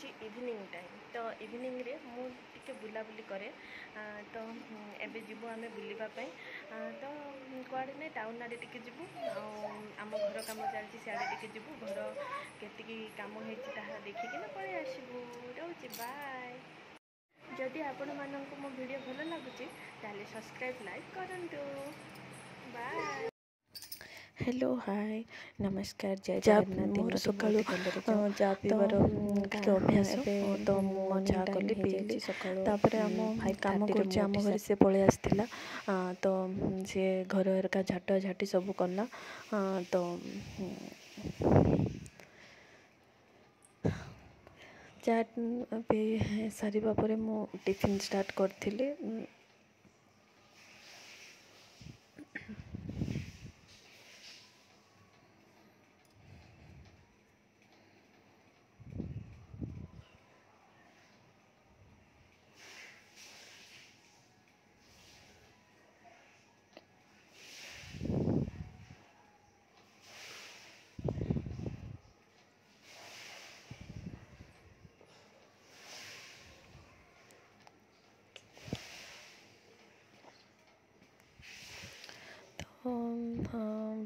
ହେଉଛି evening time. ତ ଇଭିନିଂରେ ମୁଁ ଟିକେ ବୁଲାବୁଲି କରେ। ତ ଏବେ ଯିବୁ ଆମେ ବୁଲିବା ପାଇଁ। ତ କୁଆଡ଼େ ନାହିଁ, ଟାଉନ୍ ଆଡ଼େ ଟିକେ ଯିବୁ, ଆଉ ଆମ ଘର କାମ ଚାଲିଛି ସିଆଡ଼େ ଟିକେ ଯିବୁ। ଘର କେତିକି କାମ ହେଇଛି ତାହା ଦେଖିକିନା ପଳେଇ ଆସିବୁ। ରହୁଛି, ବାଏ। ଯଦି ଆପଣମାନଙ୍କୁ ମୋ ଭିଡ଼ିଓ ଭଲ ଲାଗୁଛି ତାହେଲେ ସବସ୍କ୍ରାଇବ୍ ଲାଇକ୍ କରନ୍ତୁ। ବାଏ। हेलो हाय नमस्कार जय जगन्नाथ। मोर सकाळू चा पीबार ଟିକେ ଅଭ୍ୟାସ ତ ମୁଁ ଚା କଲି ପିଇଲି। ତାପରେ ଆମ କାମ କରୁଛି ଆମ ଘରେ ସେ ପଳେଇ ଆସିଥିଲା। ତ ସେ ଘର ହେରିକା ଝାଟ ଝାଟି ସବୁ କଲା। ତ ଚା ପିଇ ସାରିବା ପରେ ମୁଁ ଟିଫିନ୍ ଷ୍ଟାର୍ଟ କରିଥିଲି।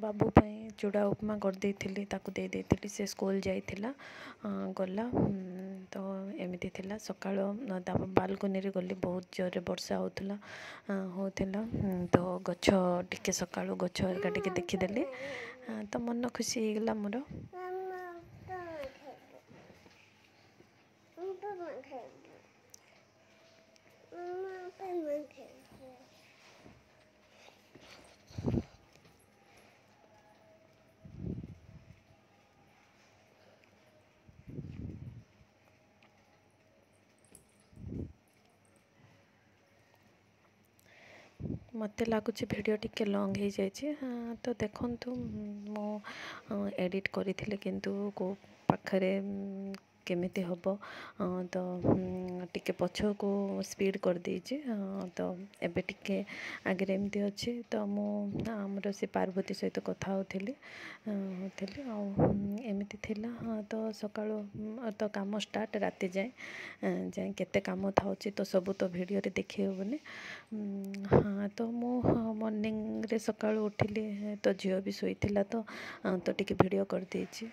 ବାବୁ ପାଇଁ ଚୁଡ଼ା ଉପମା କରିଦେଇଥିଲି, ତାକୁ ଦେଇ ଦେଇଥିଲି। ସେ ସ୍କୁଲ ଯାଇଥିଲା, ଗଲା। ତ ଏମିତି ଥିଲା ସକାଳ। ତାପରେ ବାଲକୋନିରେ ଗଲି, ବହୁତ ଜୋରରେ ବର୍ଷା ହେଉଥିଲା। ତ ଗଛ ଟିକେ ସକାଳୁ ଗଛ ହେରିକା ଟିକେ ଦେଖିଦେଲି, ତ ମନ ଖୁସି ହେଇଗଲା ମୋର। ମୋତେ ଲାଗୁଛି ଭିଡ଼ିଓ ଟିକେ ଲଙ୍ଗ୍ ହେଇଯାଇଛି। ତ ଦେଖନ୍ତୁ, ମୁଁ ଏଡ଼ିଟ୍ କରିଥିଲି କିନ୍ତୁ କେଉଁ ପାଖରେ କେମିତି ହେବ, ତ ଟିକେ ପଛକୁ ସ୍ପିଡ଼୍ କରିଦେଇଛି। ତ ଏବେ ଟିକେ ଆଗରେ ଏମିତି ଅଛି। ତ ମୁଁ ଆମର ସେ ପାର୍ବତୀ ସହିତ କଥା ହେଉଥିଲି ଆଉ ଏମିତି ଥିଲା। ତ ସକାଳୁ ତ କାମ ଷ୍ଟାର୍ଟ, ରାତି ଯାଏ କେତେ କାମ ଥାଉଛି, ତ ସବୁ ତ ଭିଡ଼ିଓରେ ଦେଖି ହେବନି। ତ ମୁଁ ମର୍ଣ୍ଣିଂରେ ସକାଳୁ ଉଠିଲି, ତ ଝିଅ ବି ଶୋଇଥିଲା, ତ ଟିକେ ଭିଡ଼ିଓ କରିଦେଇଛି।